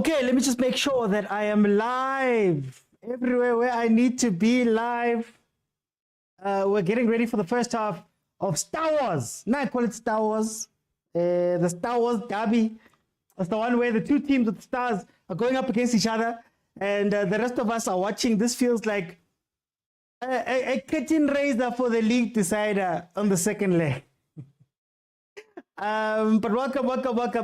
Okay, let me just make sure that I am live everywhere where I need to be live. We're getting ready for the first half of Star Wars. Now I call it Star Wars. The Star Wars derby. That's the one where the two teams with stars are going up against each other, and the rest of us are watching. This feels like a curtain raiser for the league decider on the second leg. But welcome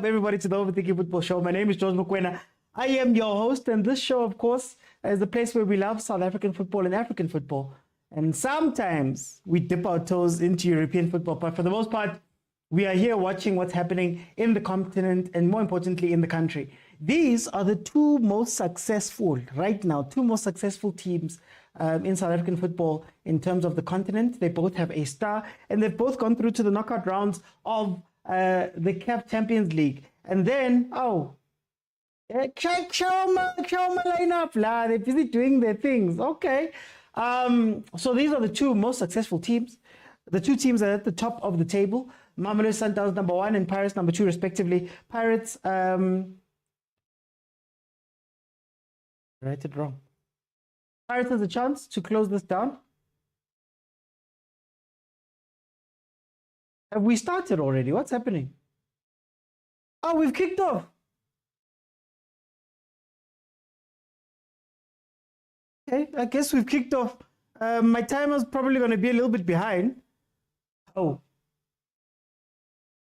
everybody to the Overthinking Football Show. My name is Mokwena. I am your host, and this show, of course, is the place where we love South African football and African football. And sometimes we dip our toes into European football, but for the most part, we are here watching what's happening in the continent and, more importantly, in the country. These are the two most successful, right now, two most successful teams in South African football in terms of the continent. They both have a star, and they've both gone through to the knockout rounds of the CAF Champions League. And then, show my lineup, la. They're busy doing their things. Okay. So these are the two most successful teams. The two teams are at the top of the table. Mamelodi Sundowns number 1 and Pirates number 2, respectively. Pirates, write it wrong. Pirates has a chance to close this down. Have we started already? What's happening? Oh, we've kicked off. Okay, I guess we've kicked off. My timer's probably going to be a little bit behind. Oh.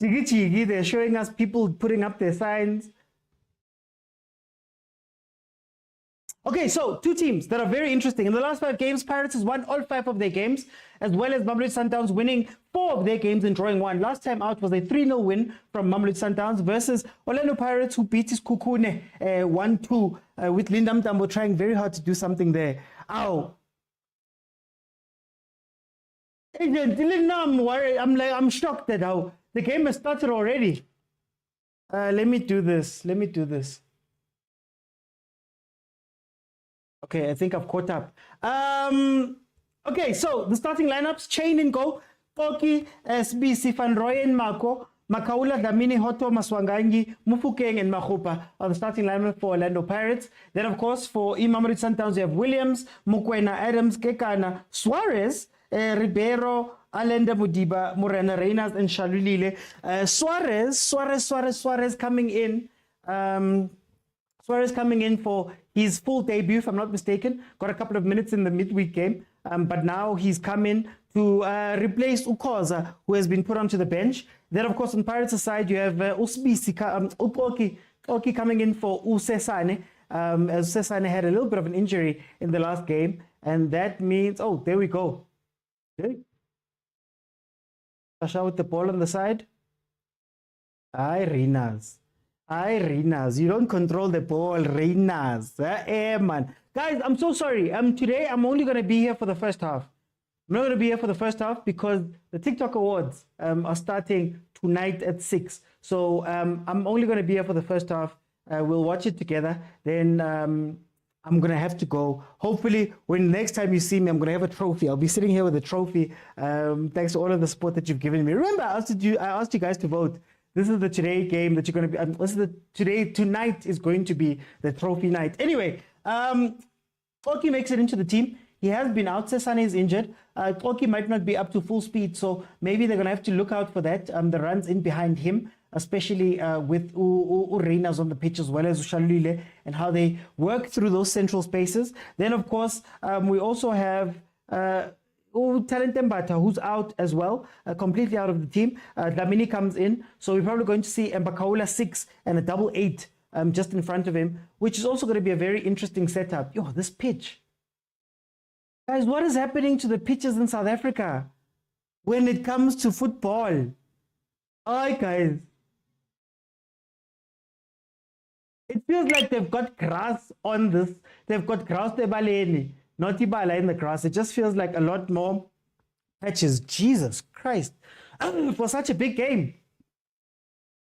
They're showing us people putting up their signs. Okay, so two teams that are very interesting. In the last 5 games, Pirates has won all 5 of their games, as well as Mamelodi Sundowns winning 4 of their games and drawing 1. Last time out was a 3-0 win from Mamelodi Sundowns versus Orlando Pirates, who beat iskukune 1-2 with Lindam Tambo trying very hard to do something there. Ow. I'm shocked that how the game has started already. Let me do this. Okay, I think I've caught up. Okay, so the starting lineups: Chain in goal, Poki, SBC, Van Rooyen, Mako, Makaula, Damini, Hoto, Maswangangi, Mufukeng, and Mahupa are the starting lineup for Orlando Pirates. Then, of course, for Mamelodi Sundowns, you have Williams, Mokwena, Adams, Kekana, Suarez, Ribeiro, Alenda, Mudiba, Morena, Reynas, and Shalulile. Suarez coming in. Suarez coming in for his full debut, if I'm not mistaken. Got a couple of minutes in the midweek game, but now he's come in to replace khoza, who has been put onto the bench. Then, of course, on Pirates' side, you have Upoki coming in for Usesane, as Usesane had a little bit of an injury in the last game, and that means, oh, there we go. Okay. Sasha with the ball on the side. Aye, Reynas, you don't control the ball, Reynas. Man. Guys, I'm so sorry. Today, I'm only going to be here for the first half. I'm not going to be here for the first half because the TikTok Awards are starting tonight at 6. So I'm only going to be here for the first half. We'll watch it together. Then I'm going to have to go. Hopefully, when next time you see me, I'm going to have a trophy. I'll be sitting here with a trophy. Thanks to all of the support that you've given me. Remember, I asked you guys to vote. This is the today game that you're going to be. Tonight is going to be the trophy night. Anyway, Koki makes it into the team. He has been out. Sesane is injured. Koki might not be up to full speed, so maybe they're going to have to look out for that. The runs in behind him, especially with Reynas on the pitch as well as Shalulile, and how they work through those central spaces. Then, of course, we also have Talent who's out as well, completely out of the team. Damini comes in, so we're probably going to see Mbakaula 6 and a double 8 just in front of him, which is also going to be a very interesting setup. Yo, this pitch. Guys, what is happening to the pitches in South Africa when it comes to football? Hi, guys. It feels like they've got grass on this. They've got grass ebaleni. Not Ibala in the grass. It just feels like a lot more patches. Jesus Christ. For such a big game.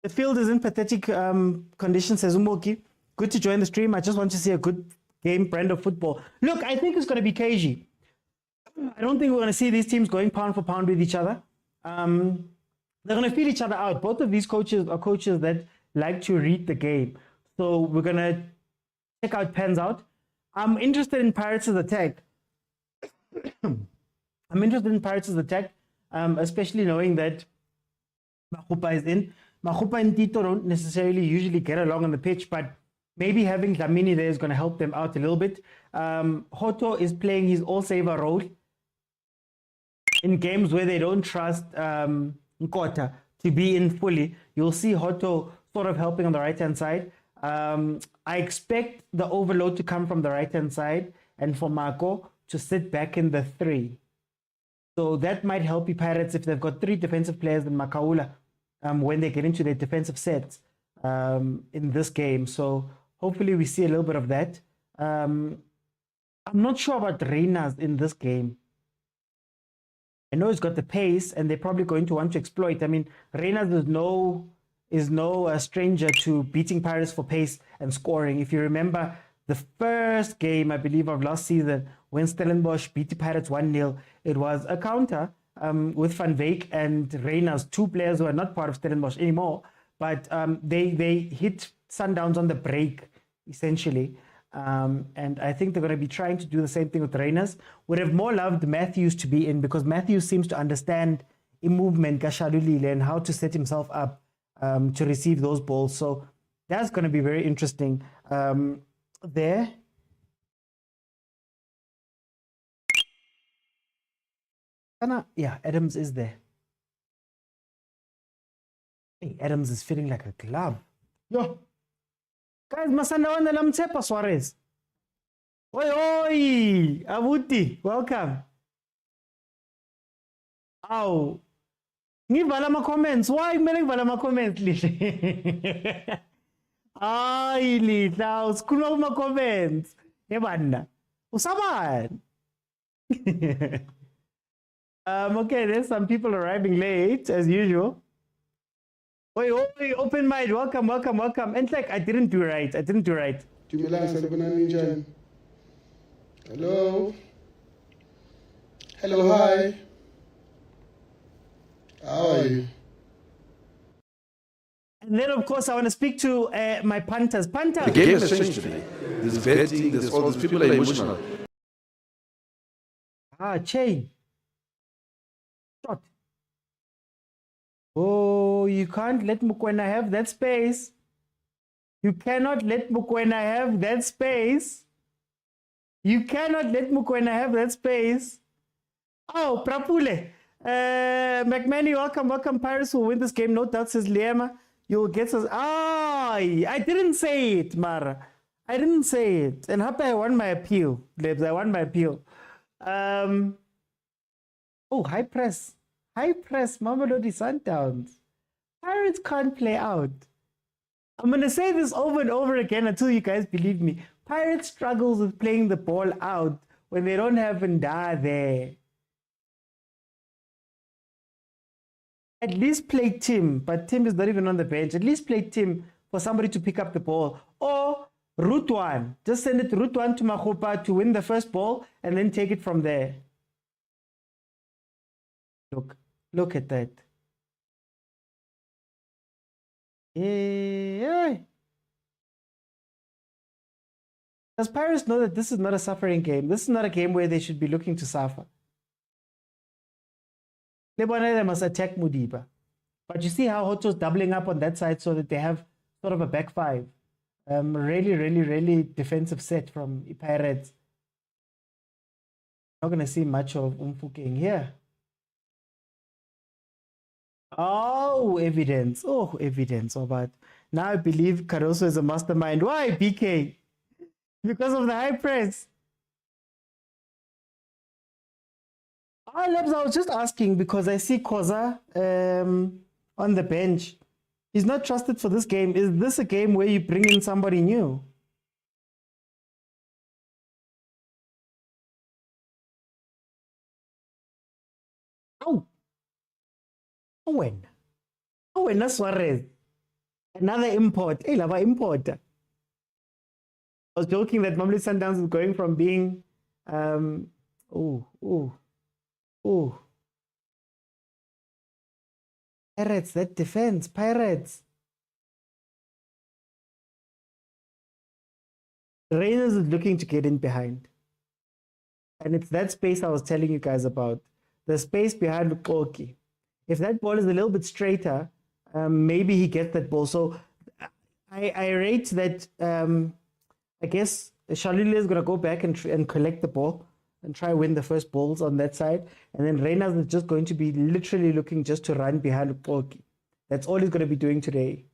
The field is in pathetic condition, says Umoki. Good to join the stream. I just want to see a good game brand of football. Look, I think it's going to be cagey. I don't think we're going to see these teams going pound for pound with each other. They're going to feel each other out. Both of these coaches are coaches that like to read the game. So we're going to check out pans out. I'm interested in Pirates' attack. Especially knowing that Makhupa is in. Makhupa and Tito don't necessarily usually get along on the pitch, but maybe having Dlamini there is going to help them out a little bit. Hoto is playing his all-saver role in games where they don't trust Nkota to be in fully. You'll see Hoto sort of helping on the right-hand side. I expect the overload to come from the right-hand side and for Marco to sit back in the 3. So that might help the Pirates if they've got 3 defensive players in Makaula when they get into their defensive sets in this game. So hopefully we see a little bit of that. I'm not sure about Reina's in this game. I know he's got the pace and they're probably going to want to exploit. I mean, Reina's is no stranger to beating Pirates for pace and scoring. If you remember the first game, I believe, of last season, when Stellenbosch beat the Pirates 1-0, it was a counter with Van Wyk and Reina's, 2 players who are not part of Stellenbosch anymore, but they hit Sundowns on the break, essentially. And I think they're going to be trying to do the same thing with Reina's. Would have more loved Matthews to be in because Matthews seems to understand in movement, Gashalulile, and how to set himself up to receive those balls. So that's going to be very interesting there. Yeah, Adams is there. Hey, Adams is feeling like a glove. Yo. Guys, Masandawana Lamtsepa Suarez. Oi, oi, Abuti, welcome. Ow. Ngivala ama comments. Why kumele ngivala ama comments lihle? Ay lihle, usikhuluma kuma comments. Yebana. Usaban. Okay, there's some people arriving late as usual. Oi, oi, open mind. Welcome, welcome, welcome. And like, I didn't do right. Hello. Hello, hi. How are you? And then, of course, I want to speak to my punters. Punters. The game has changed today. There's betting, there's all these people are emotional. Chain. Shot. Oh, you can't let Mokwena have that space. You cannot let Mokwena have that space. You cannot let Mokwena have that space. Oh, Prapule. McManny, welcome, welcome. Pirates will win this game. No doubt, says Liema. You'll get us. I didn't say it, Mara. I didn't say it. And happy I won my appeal, Lebs. I won my appeal. Oh, high press. High press, Mamelodi Sundowns. Pirates can't play out. I'm going to say this over and over again until you guys believe me. Pirates struggles with playing the ball out when they don't have Nda there. At least play Tim, but Tim is not even on the bench. At least play Tim for somebody to pick up the ball. Or route 1. Just send it route 1 to Makhupa to win the first ball and then take it from there. Look at that. Yeah. Does Pirates know that this is not a suffering game? This is not a game where they should be looking to suffer. They must attack Mudiba. But you see how Hoto's doubling up on that side so that they have sort of a back 5. Really defensive set from Pirates. Not going to see much of Umfukeng here. Oh, evidence. Oh, evidence. Oh, but now I believe Caruso is a mastermind. Why, BK? Because of the high press. I was just asking because I see Khoza on the bench. He's not trusted for this game. Is this a game where you bring in somebody new? Oh. When? Suarez. Another import. Hey, lava import. I was joking that Mamelodi Sundowns is going from being Pirates, that defense, Pirates. Rangers is looking to get in behind. And it's that space I was telling you guys about. The space behind Lukoki. If that ball is a little bit straighter, maybe he gets that ball. So I rate that, I guess Shalile is going to go back and collect the ball and try win the first balls on that side. And then Rangers is just going to be literally looking just to run behind Lukoki. That's all he's going to be doing today.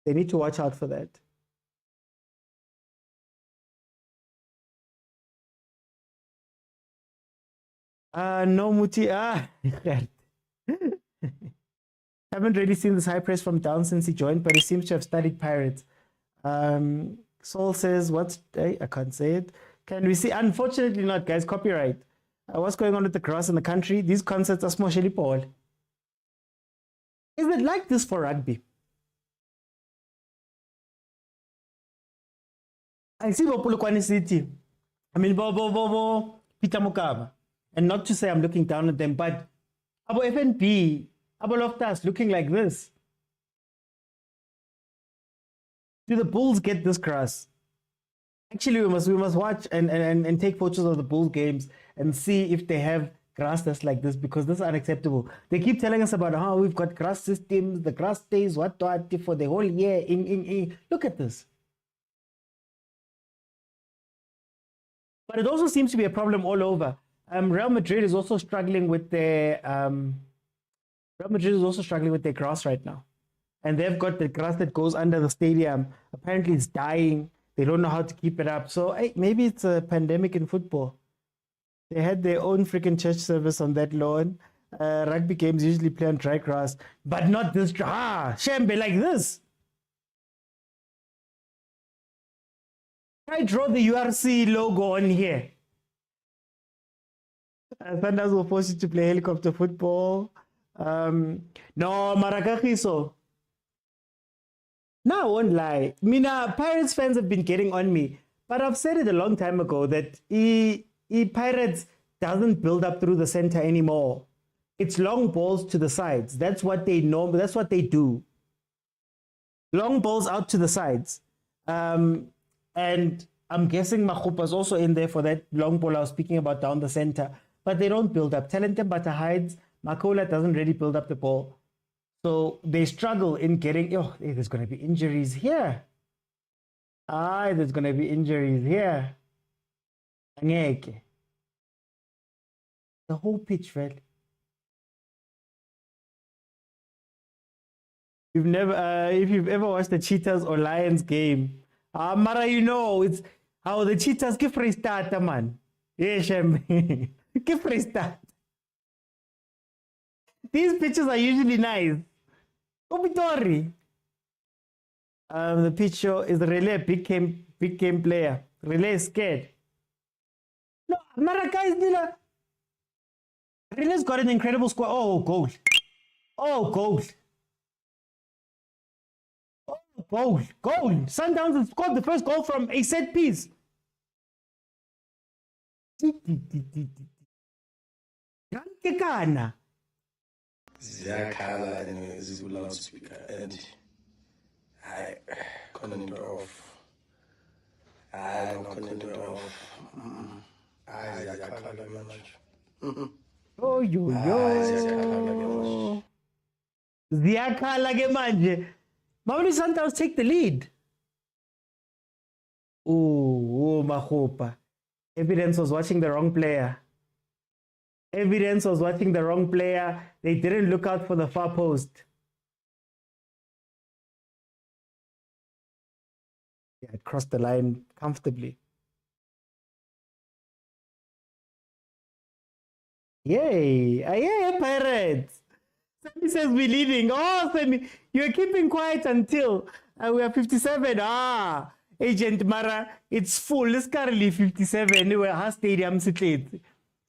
They need to watch out for that. No, Muti. Haven't really seen this high press from Down since he joined, but he seems to have studied Pirates. Saul says, I can't say it. Can we see? Unfortunately not, guys. Copyright. What's going on with the grass in the country? These concerts are smosheli Paul. Is it like this for rugby? I see Bopulukwani City. I mean, Peter Mokaba. And not to say I'm looking down at them, but Abo FNB, Abo Loftus looking like this. Do the Bulls get this grass? Actually, we must watch and take photos of the Bulls games and see if they have grass that's like this, because this is unacceptable. They keep telling us about how we've got grass systems, the grass stays what for the whole year. Look at this. But it also seems to be a problem all over. Real Madrid is also struggling with their grass right now, and they've got the grass that goes under the stadium. Apparently, it's dying. They don't know how to keep it up. So hey, maybe it's a pandemic in football. They had their own freaking church service on that lawn. Rugby games usually play on dry grass, but not this Shembe like this. I draw the URC logo on here. Thunders will force you to play helicopter football. No, Marakakiso. No, I won't lie. Mina, Pirates fans have been getting on me, but I've said it a long time ago that Pirates doesn't build up through the center anymore. It's long balls to the sides. That's what they know. That's what they do. Long balls out to the sides. And I'm guessing Machupa's also in there for that long ball I was speaking about down the center. But they don't build up. Talented Bata hides. Makola doesn't really build up the ball. So they struggle in getting... Oh, there's going to be injuries here. There's going to be injuries here. The whole pitch, right? If you've ever watched the Cheetahs or Lions game, Mara, you know, it's how the Cheetahs give free start, man. Yeah, Shem. Give free start. These pitches are usually nice. Obitori. The pitch show is Relay, big game player. Relay is scared. No, Mara, guys, Relay's got an incredible squad. Oh, goal. Oh, goal. Goal. Sundowns has scored the first goal from a set piece. Ziyakhala and is loudspeaker and I couldn't off. I couldn't off. Oh, Ziyakhala ke manje. Mamelodi Sundowns take the lead. Oh, Mahopa. Evidence was watching the wrong player. They didn't look out for the far post. Yeah, it crossed the line comfortably. Yay! Yeah, Pirates! Sammy says we're leading. Oh, Sammy, you're keeping quiet until we are 57. Agent Mara, it's full. It's currently 57. We're at Stadium City.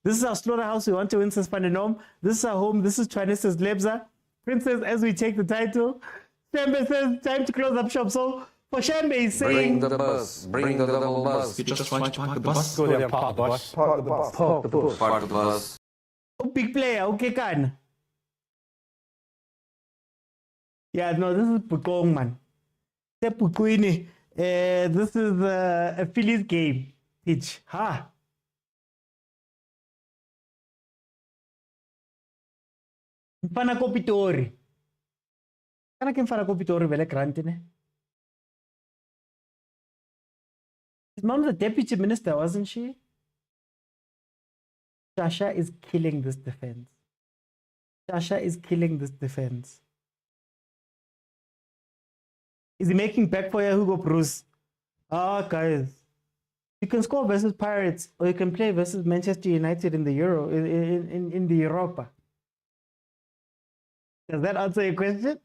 This is our slaughterhouse. We want to win Saspanenom. This is our home. This is Tshwane says Lebza. Princess, as we take the title. Shembe says time to close up shop. So for Shembe, he's saying... Bring the bus. Bring the double bus. You just want to park the bus? Go there, park the bus. Park the bus. Park the bus. Park the bus. Oh, big player. Okay, can. Yeah, no, this is Pukong, man. Pukwini. This is a Phillies game pitch. Ha! Mfana Kopitori. Kana ke mfana Kopitori vele grantine. His mom's a deputy minister, wasn't she? Shasha is killing this defense. Shasha is killing this defense. Is he making back for Hugo Bruce? Ah, guys. You can score versus Pirates or you can play versus Manchester United in the Euro, in the Europa. Does that answer your question?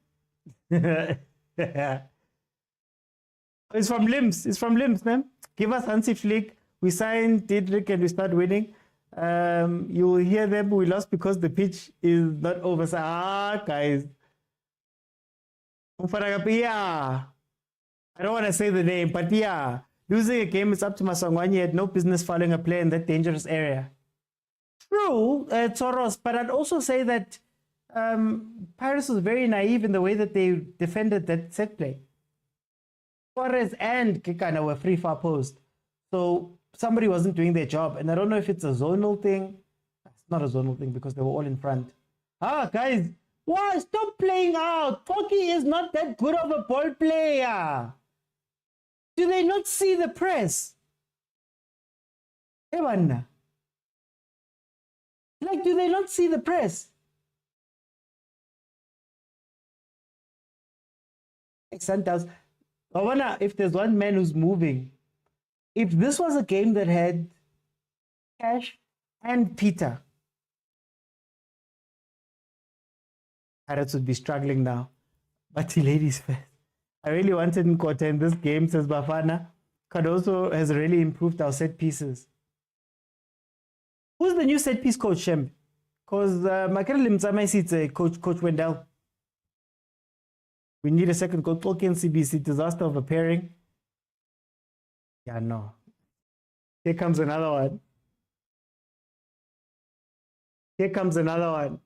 It's from Limbs. It's from Limbs, man. Give us Hansi Flick. We signed Didrik and we start winning. You will hear them. We lost because the pitch is not over. Ah, guys. Yeah. I don't want to say the name, but yeah. Losing a game is up to Masangwani. He had no business fouling a player in that dangerous area. True, Toros, but I'd also say that Paris was very naive in the way that they defended that set play. Suarez and Kekana were free far post. So somebody wasn't doing their job. And I don't know if it's a zonal thing. It's not a zonal thing because they were all in front. Ah, guys, why? Stop playing out. Pocky is not that good of a ball player. Do they not see the press? Like, do they not see the press? Sundowns. I wonder if there's one man who's moving. If this was a game that had Cash and Peter, Pirates would be struggling now. But the ladies first. I really wanted Nkota in this game, says Bafana. Cardoso has really improved our set pieces. Who's the new set piece coach, Shem? Because Makere Limzama seats Coach Wendell. We need a second coach. Tolkien CBC, disaster of a pairing. Yeah, no. Here comes another one. Here comes another one.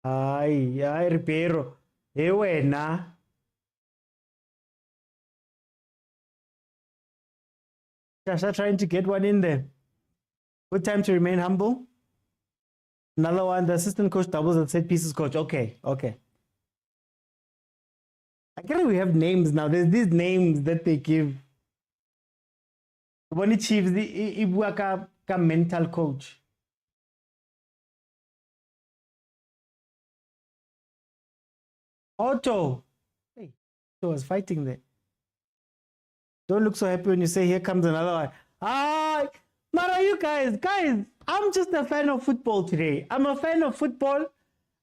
Ay, Ribeiro. Wena. Shasha trying to get one in there. Good time to remain humble. Another one, the assistant coach doubles and set pieces coach. Okay. I guess we have names now. There's these names that they give. When it Chiefs, the mental coach. Otto. Hey, Otto was fighting there. Don't look so happy when you say, here comes another one. Ah, Mara, you guys, I'm just a fan of football today. I'm a fan of football.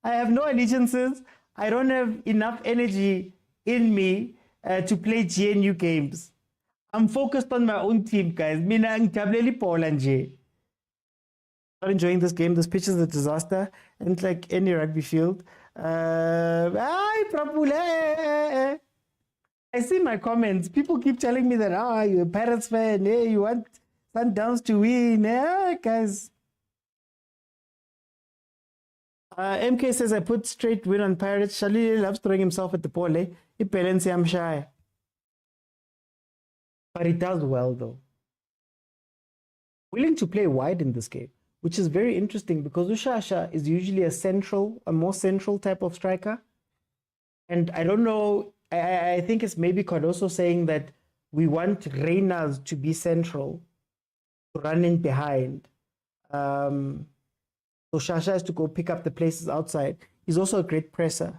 I have no allegiances. I don't have enough energy in me to play GNU games. I'm focused on my own team, guys. Not enjoying this game. This pitch is a disaster. And it's like any rugby field. I see my comments. People keep telling me that, you're a Pirates fan. Hey, you want Sundowns to win. Guys. MK says, I put straight win on Pirates. Shalili loves throwing himself at the pole. I'm shy. But he does well, though. Willing to play wide in this game, which is very interesting because Ushasha is usually a more central type of striker. And I don't know, I think it's maybe Cardoso saying that we want Reyners to be central, to run in behind. So Shasha has to go pick up the places outside. He's also a great presser.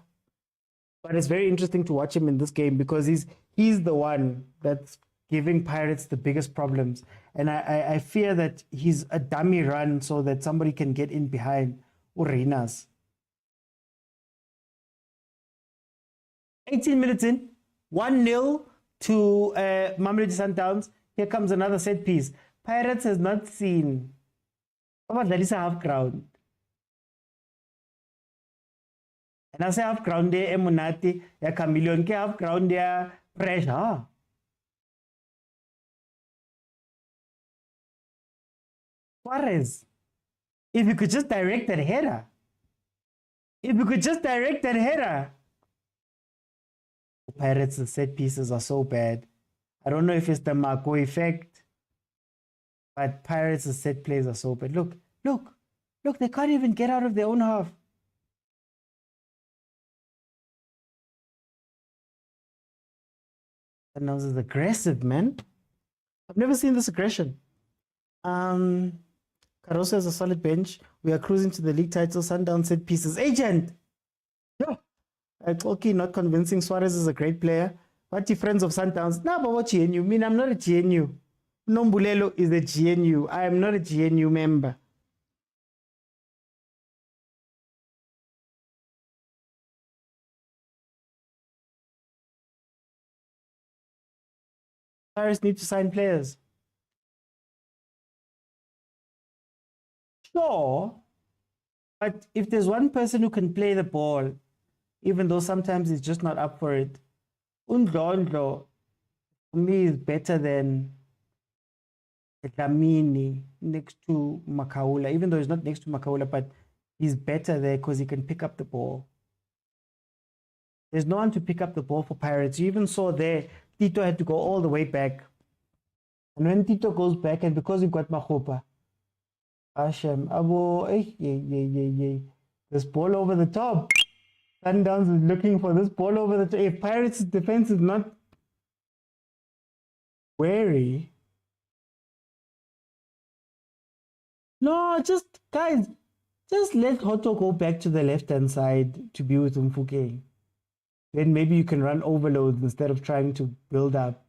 But it's very interesting to watch him in this game because he's the one that's giving Pirates the biggest problems. And I fear that he's a dummy run so that somebody can get in behind Urenas. 18 minutes in, 1-0 to Mamelodi Sundowns. Here comes another set piece. Pirates has not seen. That is a half ground. And I say half ground there, Emunati, ya Chameleon, ke half ground there, pressure. Suarez. If you could just direct that header. If you could just direct that header. Pirates' set pieces are so bad. I don't know if it's the Marco effect, but Pirates' set plays are so bad. Look, look, look, they can't even get out of their own half. Sundowns is aggressive, man. I've never seen this aggression. Caroso has a solid bench. We are cruising to the league title. Sundown set pieces. Agent! No. Okay, not convincing. Suarez is a great player. What friends of Sundowns? Nah, but what GNU? I mean, I'm not a GNU. Nombulelo is a GNU. I am not a GNU member. Pirates need to sign players. Sure, but if there's one person who can play the ball, even though sometimes he's just not up for it, Undlondo, for me, is better than Dlamini next to Makaula, even though he's not next to Makaula, but he's better there because he can pick up the ball. There's no one to pick up the ball for Pirates. You even saw there, Tito had to go all the way back. And when Tito goes back, and because he got Mahopa, Hashem, Abo, this ball over the top. Sundowns is looking for this ball over the top. If Pirates' defense is not wary, no, just guys, just let Hoto go back to the left-hand side to be with Mfuke. Then maybe you can run overloads instead of trying to build up.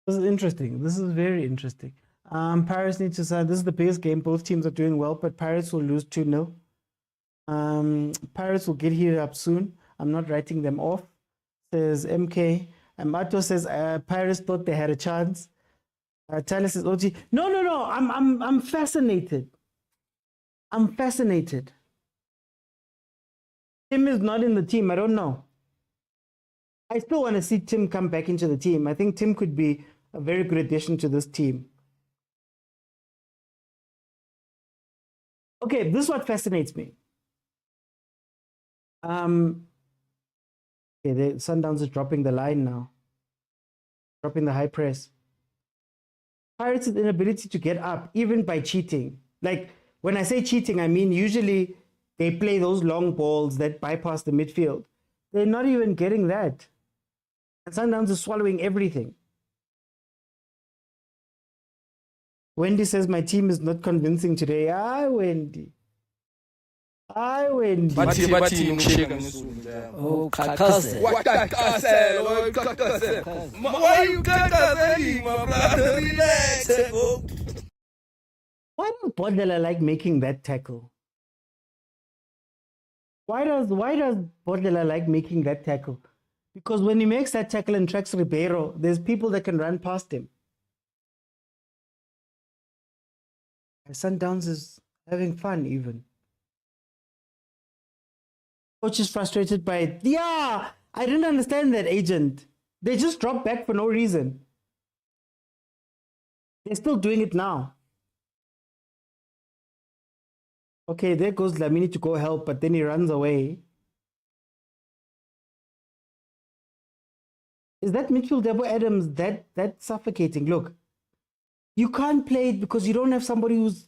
This is interesting. This is very interesting. Pirates need to sign. This is the biggest game. Both teams are doing well, but Pirates will lose 2-0. Pirates will get here up soon. I'm not writing them off, says MK. Mato says Pirates thought they had a chance. Tyler says OG. No. I'm fascinated. I'm fascinated. Tim is not in the team. I don't know. I still want to see Tim come back into the team. I think Tim could be a very good addition to this team. Okay, this is what fascinates me. Okay, the Sundowns is dropping the line now. Dropping the high press. Pirates' inability to get up, even by cheating. Like, when I say cheating, I mean usually they play those long balls that bypass the midfield. They're not even getting that. And Sundowns is swallowing everything. Wendy says, my team is not convincing today. Hi, Wendy. Hi, Wendy. Oh, Kakaze. What why you Kakaze, my brother? Relax. Why does Bodlela like making that tackle? Why does Bodlela like making that tackle? Because when he makes that tackle and tracks Ribeiro, there's people that can run past him. Sundowns is having fun even. Coach is frustrated by it. Yeah, I didn't understand that, agent. They just dropped back for no reason. They're still doing it now. Okay, there goes Lamini to go help, but then he runs away. Is that midfield Debo Adams that suffocating? Look, you can't play it because you don't have somebody who's...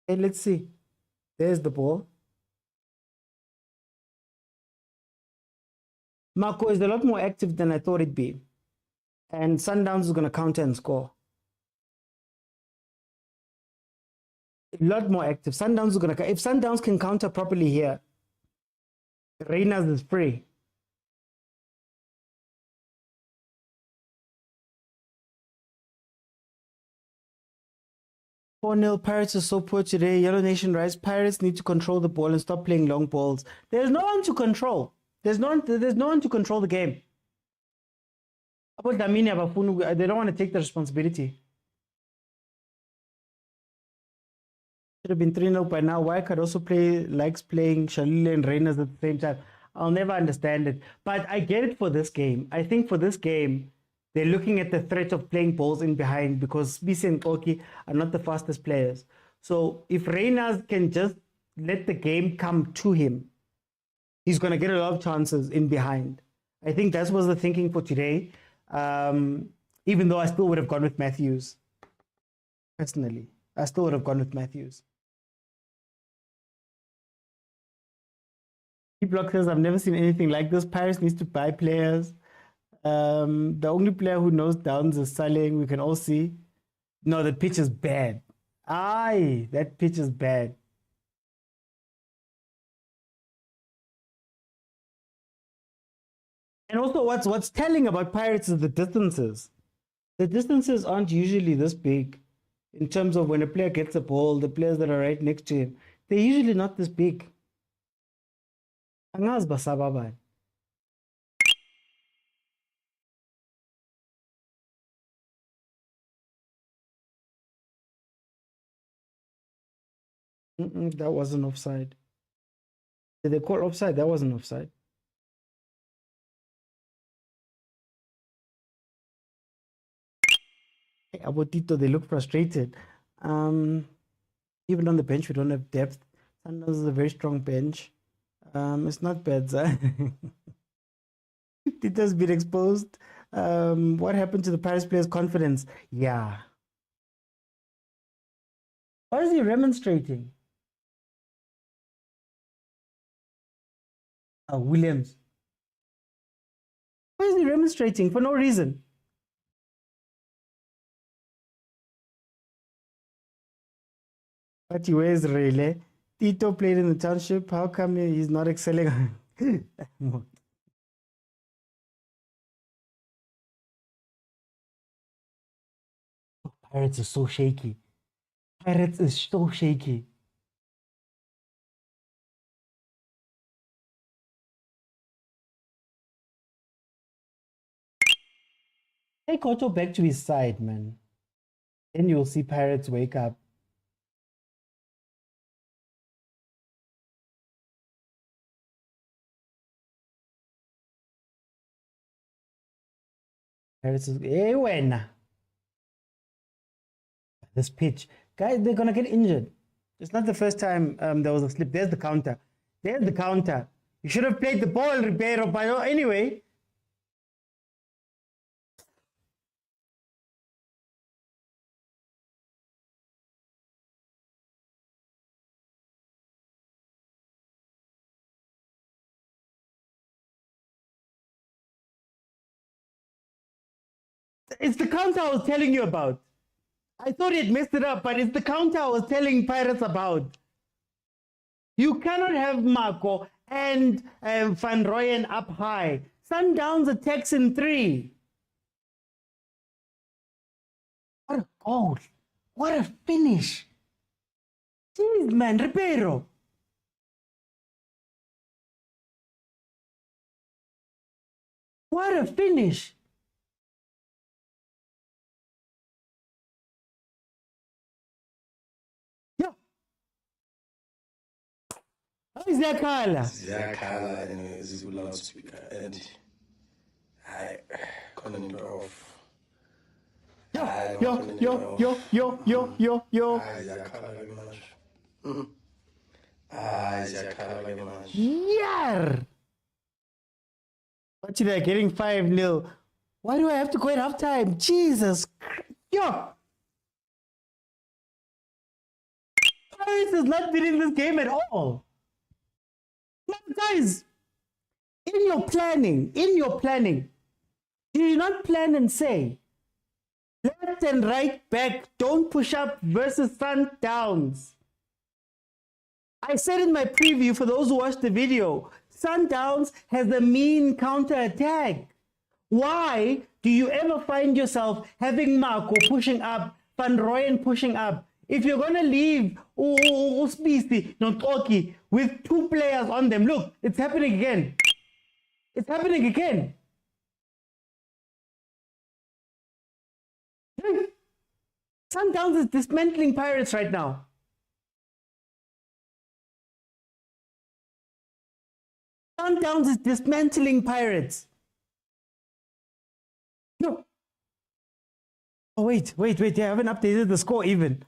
Hey, let's see. There's the ball. Marco is a lot more active than I thought it'd be. And Sundowns is going to counter and score. A lot more active. Sundowns is going to... If Sundowns can counter properly here, Reyners is free. Pirates are so poor today. Yellow Nation rise. Pirates need to control the ball and stop playing long balls. There's no one to control. There's no one to control the game. About Damini Abafunu, they don't want to take the responsibility. have been 3-0 by now. Why could also likes playing Shalile and Reyners at the same time? I'll never understand it. But I get it for this game. I think for this game, they're looking at the threat of playing balls in behind because Bisi and Koki are not the fastest players. So if Reyners can just let the game come to him, he's going to get a lot of chances in behind. I think that was the thinking for today. Even though I still would have gone with Matthews. Personally, I still would have gone with Matthews. Block says, I've never seen anything like this. Paris needs to buy players. The only player who knows downs is Saleh. We can all see. No, the pitch is bad. Aye, that pitch is bad. And also, what's telling about Pirates is the distances. The distances aren't usually this big in terms of when a player gets a ball, the players that are right next to him. They're usually not this big. Angazi basaba bani. That wasn't offside. Did they call offside? That wasn't offside. Hey, Abotito, they look frustrated. Even on the bench, we don't have depth. Sundowns is a very strong bench. It's not bad, sir. It has been exposed. What happened to the Paris players' confidence? Yeah. Why is he remonstrating? Williams. Why is he remonstrating? For no reason. But he wears Rele. Tito played in the township. How come he's not excelling? Pirates is so shaky. Pirates is so shaky. Take Otto back to his side, man. Then you'll see Pirates wake up. Pirates is... Hey, when? This pitch. Guys, they're going to get injured. It's not the first time there was a slip. There's the counter. There's the counter. You should have played the ball, Ribeiro. But anyway... It's the counter I was telling you about. I thought it messed it up, but it's the counter I was telling Pirates about. You cannot have Marco and Van Rooyen up high. Sundowns attacks in 3. What a goal. What a finish. Jeez, man, Ribeiro. What a finish. Ziyakhala. Ziyakhala and loudspeaker and I couldn't into off. Yo. Ziyakhala very much. Ziyakhala very much. Yeah. But they're getting 5-0. Why do I have to go at halftime? Jesus. Yo. Paris is not winning this game at all. Guys, in your planning, do you not plan and say, left and right back, don't push up versus Sundowns? I said in my preview, for those who watched the video, Sundowns has a mean counter-attack. Why do you ever find yourself having Marco pushing up, Van Rooyen pushing up? If you're going to leave Spisi, Notoki, with 2 players on them, look, it's happening again. It's happening again. Sundowns is dismantling Pirates right now. Sundowns is dismantling Pirates. No. Oh, wait. They haven't updated the score even.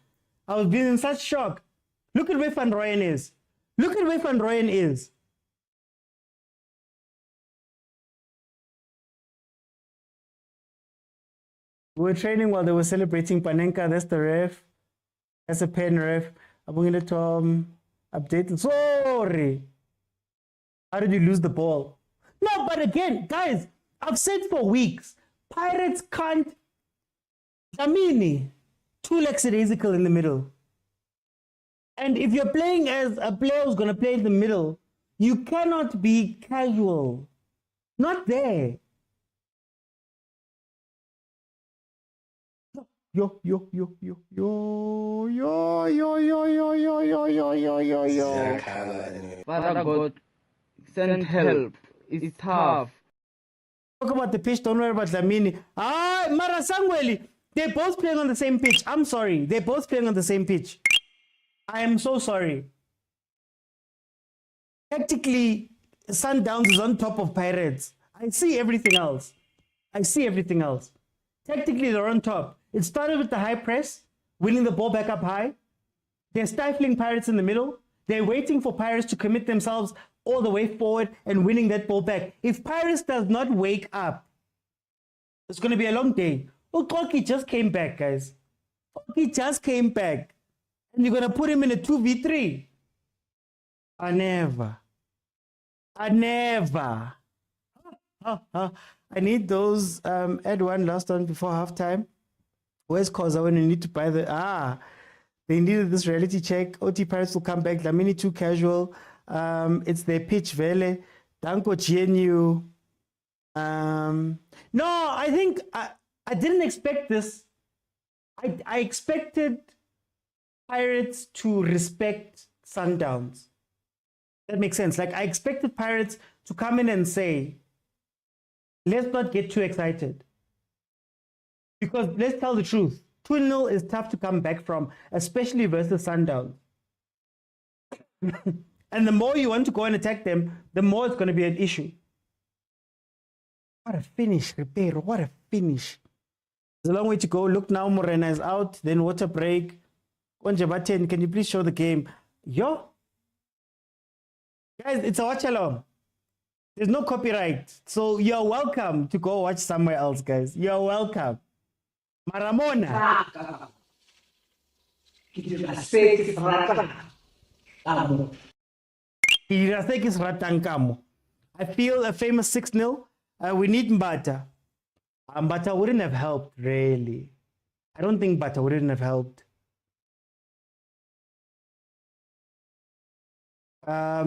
I was being in such shock. Look at where Van Rooyen is. Look at where Van Rooyen is. We were training while they were celebrating Panenka. That's the ref. That's a pen ref. I'm going to update. Sorry. How did you lose the ball? No, but again, guys, I've said for weeks, Pirates can't. Dlamini, two lackadaisical in the middle. And if you're playing as a player who's going to play in the middle, you cannot be casual. Not there. Yo. Father God, send help. It's tough. Talk about the pitch, don't worry about Dlamini. Mara Sangweli, they're both playing on the same pitch. I'm sorry. They're both playing on the same pitch. I am so sorry. Tactically, Sundowns is on top of Pirates. I see everything else. Tactically, they're on top. It started with the high press, winning the ball back up high. They're stifling Pirates in the middle. They're waiting for Pirates to commit themselves all the way forward and winning that ball back. If Pirates does not wake up, it's going to be a long day. Oh, Koki just came back, guys. Koki just came back. And you're going to put him in a 2v3. I never. I need those. Add one last one before halftime. Where's Khoza when you need to buy the... They needed this reality check. OT Pirates will come back. Dlamini too casual. It's their pitch, Vele. Danko GNU. No, I think... I didn't expect this. I expected Pirates to respect Sundowns. That makes sense. Like, I expected Pirates to come in and say, let's not get too excited. Because let's tell the truth. 2-0 is tough to come back from, especially versus Sundowns. And the more you want to go and attack them, the more it's going to be an issue. What a finish, Ribeiro. What a finish. There's a long way to go. Look now, Morena is out. Then water break. Onjabaten, can you please show the game? Yo. Guys, it's a watch along. There's no copyright. So you're welcome to go watch somewhere else, guys. You're welcome. Maramona. I feel a famous 6-0. We need Mbata. Mbata wouldn't have helped, really. I don't think Mbata wouldn't have helped. I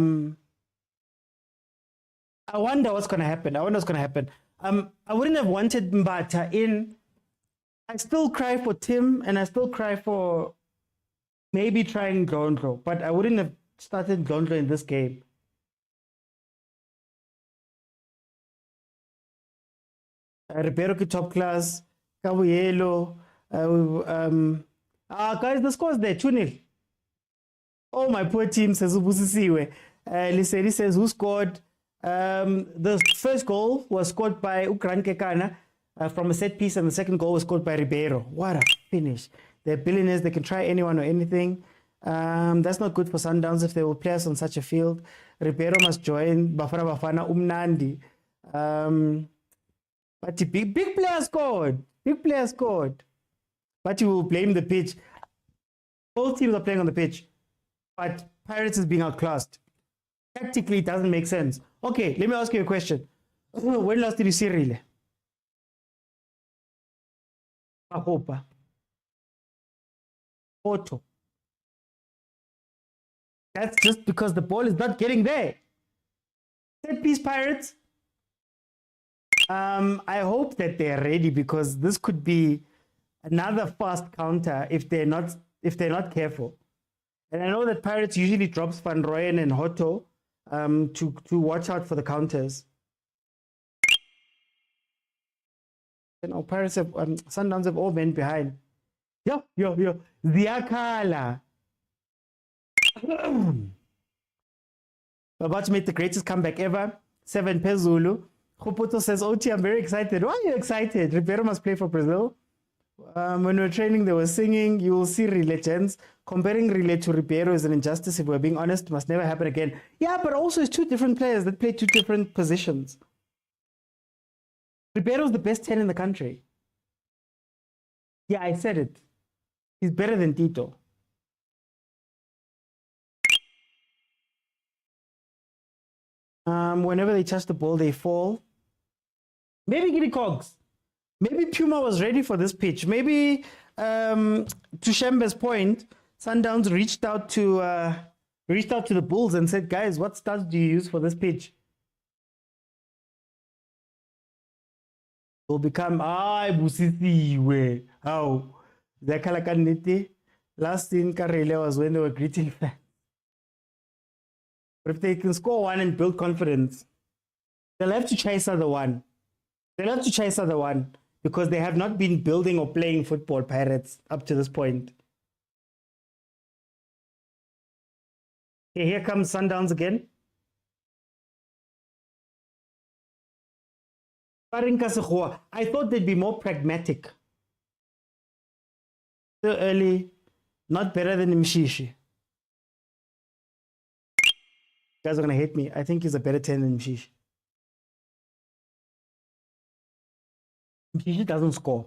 wonder what's going to happen. I wouldn't have wanted Mbata in. I still cry for Tim, and I still cry for maybe trying Gondro, but I wouldn't have started Gondro in this game. Ribeiro top class, Cabuyelo. Guys, the score's there, 2-0. Oh, my poor team says Ubusisiwe. Liseli says who scored. The first goal was scored by Ukran Kekana from a set piece, and the second goal was scored by Ribeiro. What a finish. They're billionaires, they can try anyone or anything. That's not good for Sundowns if they will play us on such a field. Ribeiro must join. Bafana Umnandi. But the big player scored. Big player scored. But you will blame the pitch. Both teams are playing on the pitch. But Pirates is being outclassed. Tactically, it doesn't make sense. Okay, let me ask you a question. When last did you see Rile? Ahopa. Photo. That's just because the ball is not getting there. Set piece Pirates. I hope that they're ready, because this could be another fast counter if they're not careful. And I know that Pirates usually drops Van Rooyen and Hoto to watch out for the counters. You know, Pirates have Sundowns have all been behind. Yo. Ziakala. We're about to make the greatest comeback ever. 7 Pezulu. Khuputo says, OT, I'm very excited. Why are you excited? Ribeiro must play for Brazil. When we were training, they were singing, you will see legends. Comparing Rile to Ribeiro is an injustice. If we're being honest, must never happen again. Yeah, but also it's 2 different players that play 2 different positions. Ribeiro's the best 10 in the country. Yeah, I said it. He's better than Tito. Whenever they touch the ball, they fall. Maybe Giddy Cogs. Maybe Puma was ready for this pitch. Maybe, to Shembe's point, Sundowns reached out to the Bulls and said, guys, what studs do you use for this pitch? Will become, Busisiwe. How? Last in Karele was when they were greeting fans. But if they can score 1 and build confidence, they'll have to chase other one. They'll have to chase other one because they have not been building or playing football, Pirates, up to this point. Okay, here comes Sundowns again. I thought they'd be more pragmatic. Still early, not better than Mshishi. You guys are going to hate me. I think he's a better 10 than Mshishi. Mshishi doesn't score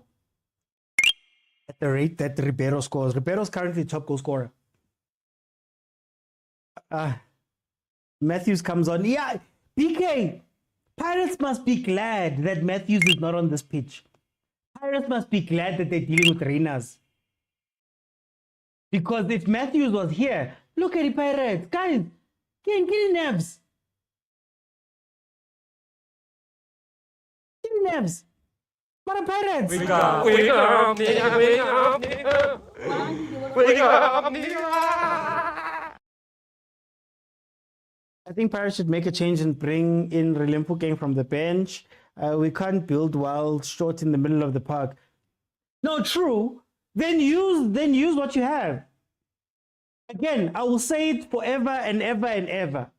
at the rate that Ribeiro scores. Ribeiro's currently top goal scorer. Matthews comes on. Yeah, BK, Pirates must be glad that Matthews is not on this pitch. Pirates must be glad that they're dealing with Reinas. Because if Matthews was here, look at the Pirates. Guys, get nerves. Get nerves. What a Pirates. Wake up, nigga, wake up, nigga. Wake up, nigga. I think Pirates should make a change and bring in Rilimpu Gang from the bench. We can't build while short in the middle of the park. No, true. Then use what you have. Again, I will say it forever and ever and ever.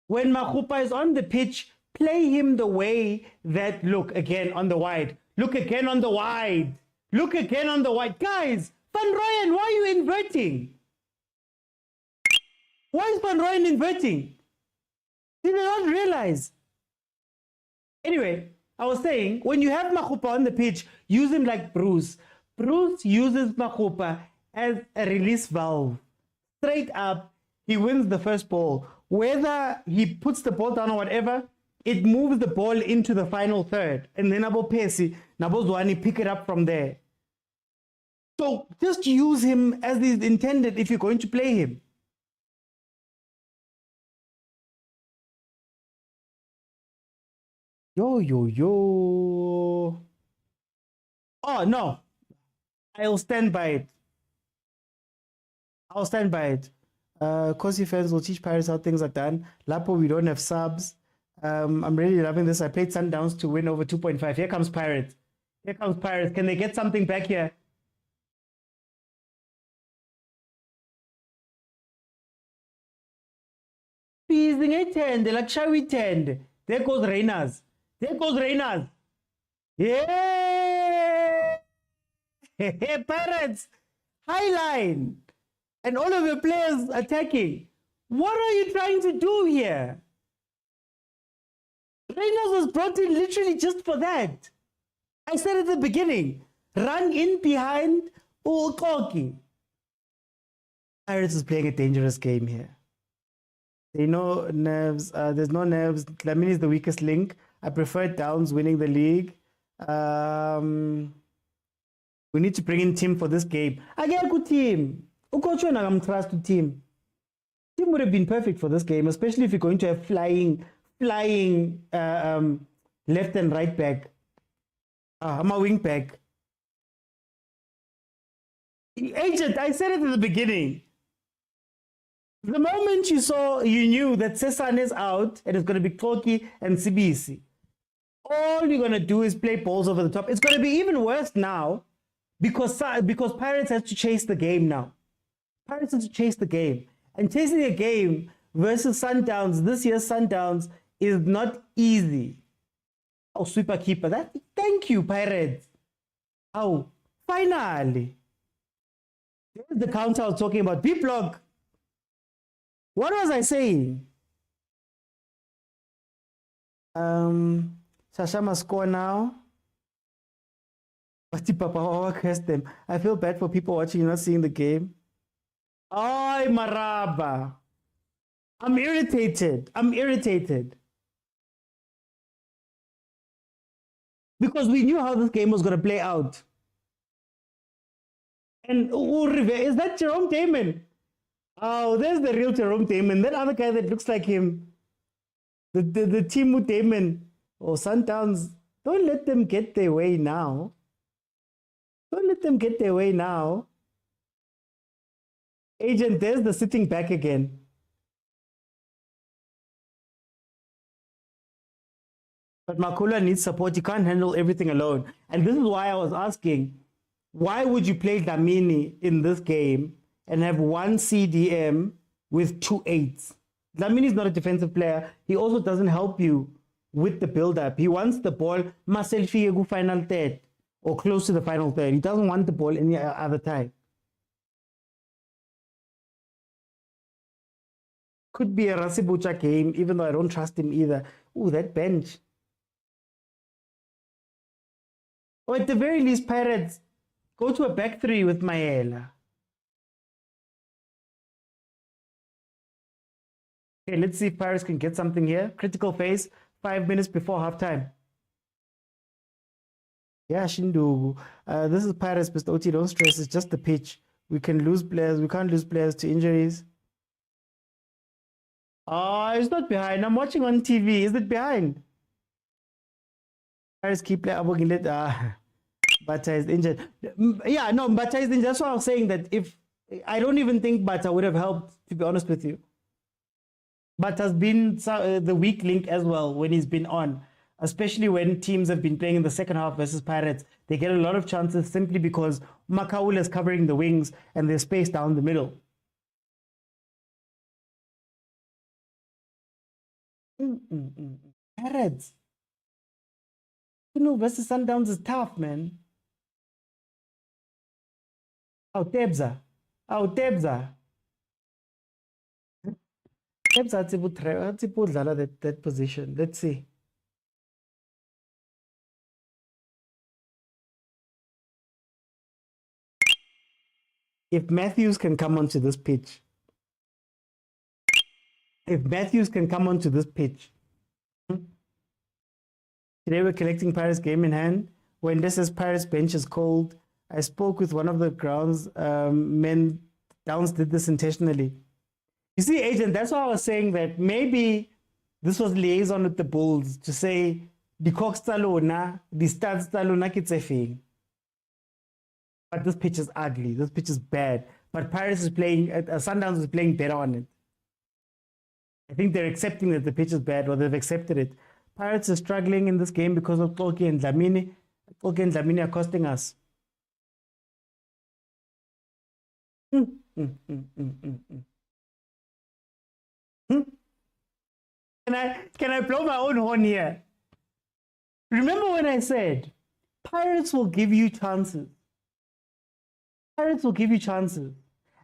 When Makhupa is on the pitch, play him the way that, look again on the wide. Look again on the wide. Look again on the wide. Guys, Van Rooyen, why are you inverting? Why is Van Rooyen inverting? Did you not realize? Anyway, I was saying, when you have Makhupa on the pitch, use him like Bruce. Bruce uses Makhupa as a release valve. Straight up, he wins the first ball. Whether he puts the ball down or whatever, it moves the ball into the final third. And then Abo Pesi, Nabo Zwani pick it up from there. So just use him as is intended if you're going to play him. Yo. Oh, no. I'll stand by it. Kosi fans will teach Pirates how things are done. Lapo, we don't have subs. I'm really loving this. I played Sundowns to win over 2.5. Here comes Pirates. Can they get something back here? Peasing a 10. They're like, shall we 10? There goes Reinas. Yeah! Hey, Pirates! High line! And all of your players attacking. What are you trying to do here? Reinas was brought in literally just for that. I said at the beginning, run in behind Ukoki. Pirates is playing a dangerous game here. They know nerves. There's no nerves. Lamine is the weakest link. I prefer Downs winning the league. We need to bring in Tim for this game. I get a good team. I'm trust to Tim. Tim would have been perfect for this game, especially if you're going to have flying left and right back. I'm a wing back. Agent, I said it at the beginning. The moment you knew that Sesan is out and it's going to be Koki and Sibisi, all you're going to do is play balls over the top. It's going to be even worse now because Pirates has to chase the game now. Pirates have to chase the game. And chasing a game versus Sundowns. This year's Sundowns is not easy. Oh, sweeper keeper. Thank you, Pirates. Oh, finally. There's the counter I was talking about. B-block. What was I saying? Shasha must score now. Papa cursed them. I feel bad for people watching not seeing the game. Oh, Maraba. I'm irritated. Because we knew how this game was going to play out. And is that Jerome Damon? Oh, there's the real Jerome Damon. That other guy that looks like him. The Timu Damon. Oh, Sundowns. Don't let them get their way now. Agent, there's the sitting back again. But Makula needs support. He can't handle everything alone. And this is why I was asking, why would you play Dlamini in this game and have one CDM with 2 8s? Dlamini is not a defensive player. He also doesn't help you with the build-up. He wants the ball, Maselfi final third, or close to the final third. He doesn't want the ball any other time. Could be a Rasibucha game, even though I don't trust him either. Ooh, that bench. Or at the very least, Pirates, go to a back three with Maela. Okay, let's see if Pirates can get something here. Critical phase, 5 minutes before halftime. Yeah, Shindu. This is Pirates, Mr. Oti, don't stress. It's just the pitch. We can lose players. We can't lose players to injuries. Oh, it's not behind. I'm watching on TV. Is it behind? Pirates keep playing. Bata is injured. Yeah, no, Bata is injured. That's why I was saying that if I don't even think Bata would have helped, to be honest with you. Bata's been the weak link as well when he's been on, especially when teams have been playing in the second half versus Pirates. They get a lot of chances simply because Makaula is covering the wings and there's space down the middle. Pirates. Versus Sundowns is tough, man. Oh, Tebza. Tebza that position. Let's see. If Matthews can come onto this pitch. Today we're collecting Paris game in hand. When this says Paris bench is cold, I spoke with one of the grounds men. Downs did this intentionally. You see, Agent, that's why I was saying that maybe this was liaison with the Bulls to say the Cox Talona, the Stats Talona Kitsefing. But this pitch is ugly. This pitch is bad. But Paris is playing, Sundowns is playing better on it. I think they're accepting that the pitch is bad, or they've accepted it. Pirates are struggling in this game because of Tolki and Dlamini. Tolki and Dlamini are costing us. Can I blow my own horn here? Remember when I said Pirates will give you chances? Pirates will give you chances.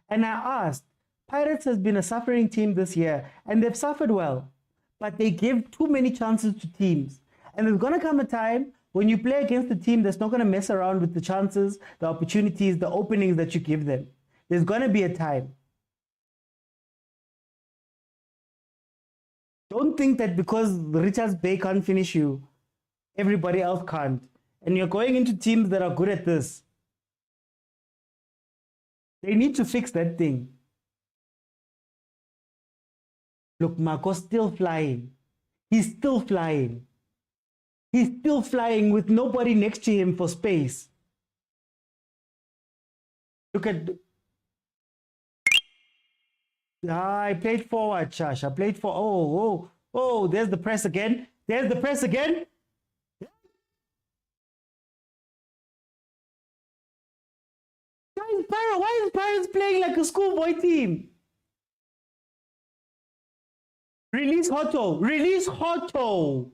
And I asked, Pirates has been a suffering team this year, and they've suffered well, but they give too many chances to teams. And there's going to come a time when you play against a team that's not going to mess around with the chances, the opportunities, the openings that you give them. There's going to be a time. Don't think that because Richards Bay can't finish you, everybody else can't. And you're going into teams that are good at this. They need to fix that thing. Look, Marco's still flying. He's still flying. He's still flying with nobody next to him for space. Look at... I played forward, Chash. I played for... Oh, there's the press again. There's the press again. Why is Pirates playing like a schoolboy team? Release Hotto. Release Hotto.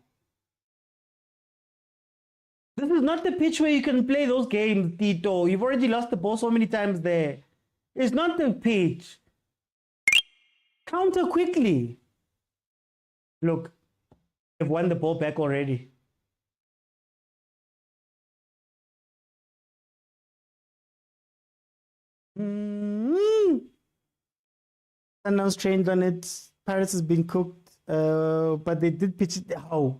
This is not the pitch where you can play those games, Tito. You've already lost the ball so many times there. It's not the pitch. Counter quickly. Look, they've won the ball back already. Sundowns trained on it. Paris has been cooked, but they did pitch it. Oh,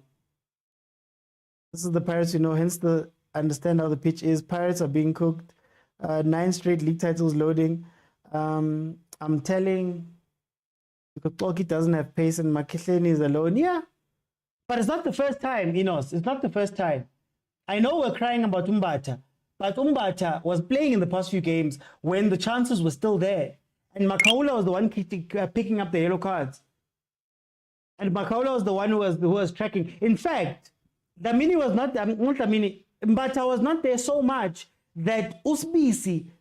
this is the Pirates, hence the understand how the pitch is. Pirates are being cooked. 9 straight league titles loading. I'm telling, because Polki doesn't have pace and Makihleni is alone. Yeah, but it's not the first time, Enos. It's not the first time. I know we're crying about Umbata, but Umbata was playing in the past few games when the chances were still there. And Makaula was the one picking up the yellow cards. And Makaula was the one who was tracking. In fact, Damini was not Damini. Mbata was not there so much that Usbisi,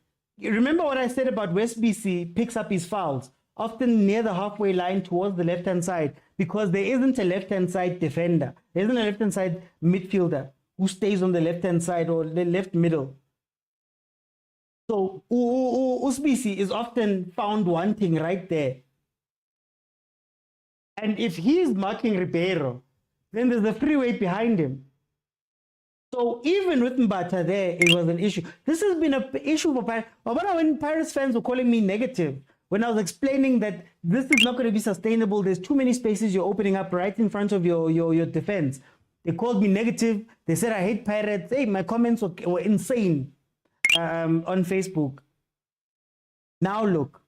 remember what I said about West BC picks up his fouls, often near the halfway line towards the left-hand side, because there isn't a left-hand side defender. There isn't a left-hand side midfielder who stays on the left-hand side or the left middle. So Usbisi is often found wanting right there. And if he is marking Ribeiro, then there's a free weight behind him. So even with Mbata there, it was an issue. This has been an issue for Pirates. When Pirates fans were calling me negative, when I was explaining that this is not going to be sustainable, there's too many spaces you're opening up right in front of your defense. They called me negative. They said I hate Pirates. Hey, my comments were insane on Facebook. Now look.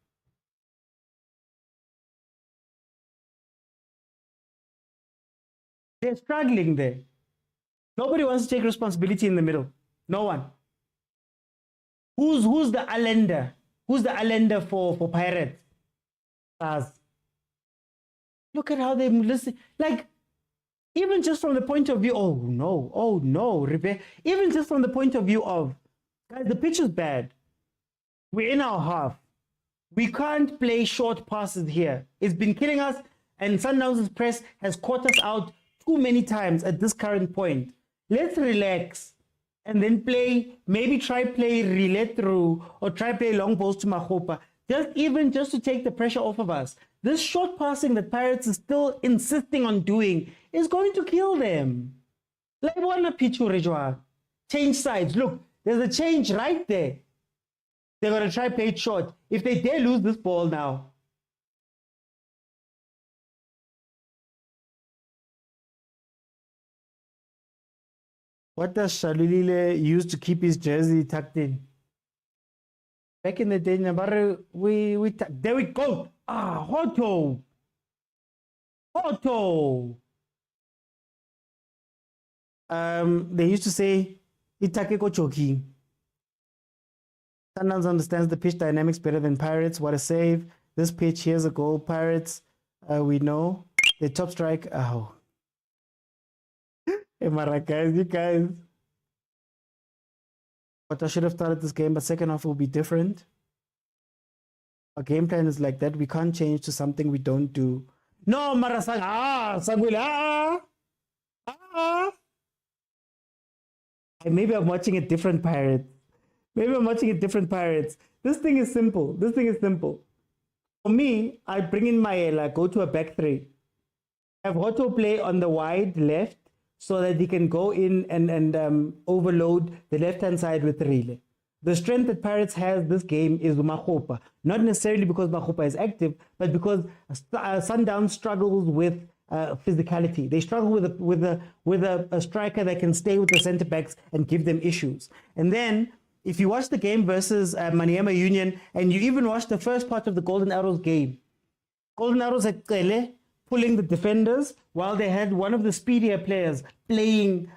They're struggling there. Nobody wants to take responsibility in the middle. No one. Who's the Allender? Who's the Allender for Pirates? Look at how they listen. Like, even just from the point of view, oh no, even just from the point of view of, guys, the pitch is bad. We're in our half. We can't play short passes here. It's been killing us, and Sundowns' press has caught us out too many times at this current point. Let's relax and then play, maybe try play relay through or try play long balls to Mahopa. Just to take the pressure off of us. This short passing that Pirates is still insisting on doing is going to kill them. Like one pitch, change sides. Look, there's a change right there. They're going to try play it short. If they dare lose this ball now, what does Shalulile use to keep his jersey tucked in? Back in the day, there we go. Hotto. They used to say, Itakeko choking. Sundowns understands the pitch dynamics better than Pirates. What a save. This pitch, here's a goal. Pirates, we know. The top strike. Oh. Hey, Maracas, you guys. But I should have started this game, but second half will be different. Our game plan is like that. We can't change to something we don't do. No, Marasang. Sagwila. Maybe I'm watching a different Pirates. This thing is simple. For me, I bring in Maela, go to a back three. Have Otto play on the wide left so that he can go in and overload the left-hand side with relay. The strength that Pirates has this game is Mahopa. Not necessarily because Mahopa is active, but because Sundowns struggles with physicality. They struggle with a striker that can stay with the centre backs and give them issues. And then, if you watch the game versus Maniema Union, and you even watch the first part of the Golden Arrows game, Golden Arrows had Kele pulling the defenders while they had one of the speedier players playing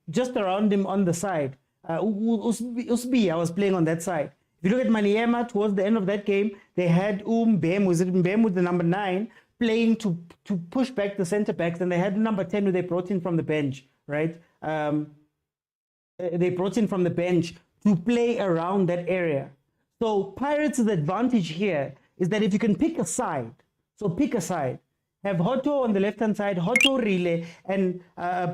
just around him on the side. Usbi, I was playing on that side. If you look at Maniema, towards the end of that game, they had Mbem with the number 9, playing to push back the centre backs, and they had the number 10 who they brought in from the bench, right? They brought in from the bench to play around that area. So Pirates' advantage here is that if you can pick a side, have Hoto on the left-hand side, Hoto relay, and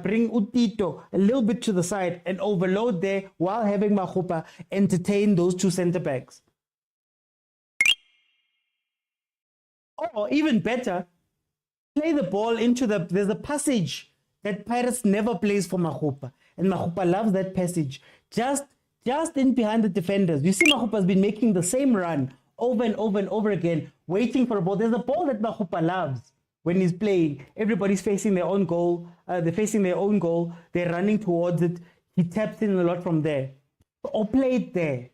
bring Utito a little bit to the side and overload there while having Makhupa entertain those two center-backs. Or even better, play the ball into there's a passage that Pirates never plays for Makhupa. And Makhupa loves that passage. Just in behind the defenders. You see Makhupa's been making the same run over and over and over again, waiting for a ball. There's a ball that Makhupa loves when he's playing. Everybody's facing their own goal. They're facing their own goal. They're running towards it. He taps in a lot from there. Or play it there.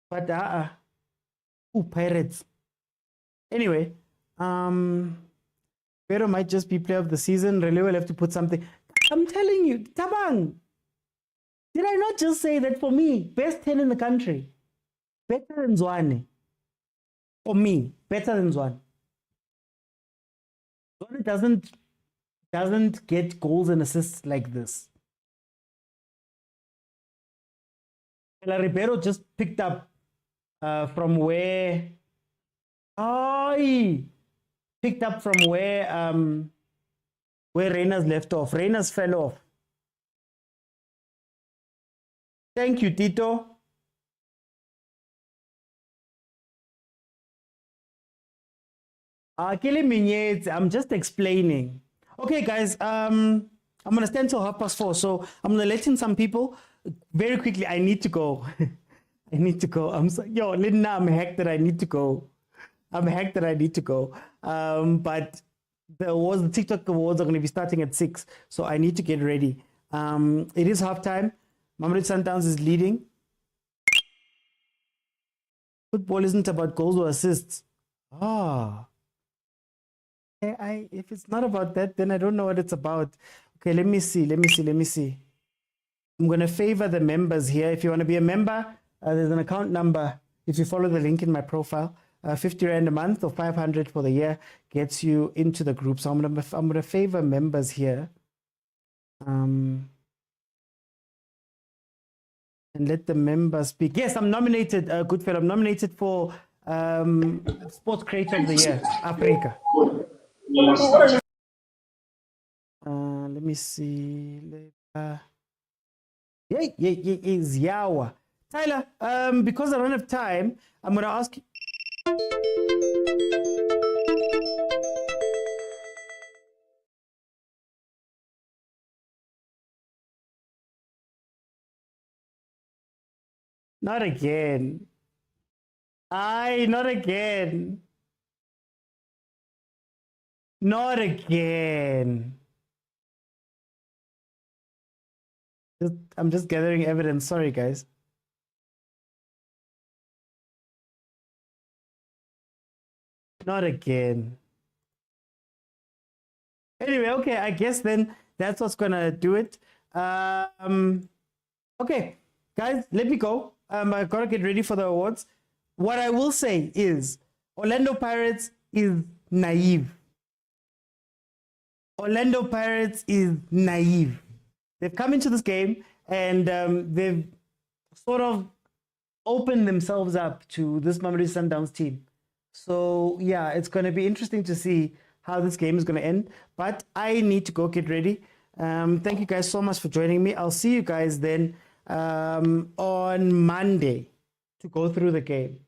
But Pirates. Anyway, Pero might just be player of the season. Relay will have to put something. I'm telling you, Tabang. Did I not just say that for me, best 10 in the country? Better than Tshwane. For me, better than Tshwane. Tshwane doesn't get goals and assists like this. Ribeiro just picked up from where picked up from where Reina's left off. Reina's fell off. Thank you, Tito. I'm just explaining. Okay, guys, I'm going to stand till 4:30. So I'm going to let in some people very quickly. I need to go. I need to go. I'm so, Linda, I'm hacked that I need to go. But the TikTok awards are going to be starting at 6. So I need to get ready. It is halftime. Mamelodi Sundowns is leading. Football isn't about goals or assists. If it's not about that, then I don't know what it's about. Okay, let me see. I'm going to favor the members here. If you want to be a member, there's an account number. If you follow the link in my profile, 50 Rand a month or 500 for the year gets you into the group. So I'm going to favor members here. And let the members speak. Yes, I'm nominated, Goodfellow. I'm nominated for Sports Creator of the Year, Africa. Let me see. Yawa. Tyler, because I don't have time, I'm going to ask you. Not again. Not again. Not again. I'm just gathering evidence. Sorry, guys. Not again. Anyway, okay, I guess then that's what's gonna do it. Okay, guys, let me go. I gotta get ready for the awards. What I will say is Orlando Pirates is naive. Orlando Pirates is naive. They've come into this game and they've sort of opened themselves up to this Mamelodi Sundowns team. So, yeah, it's going to be interesting to see how this game is going to end. But I need to go get ready. Thank you guys so much for joining me. I'll see you guys then on Monday to go through the game.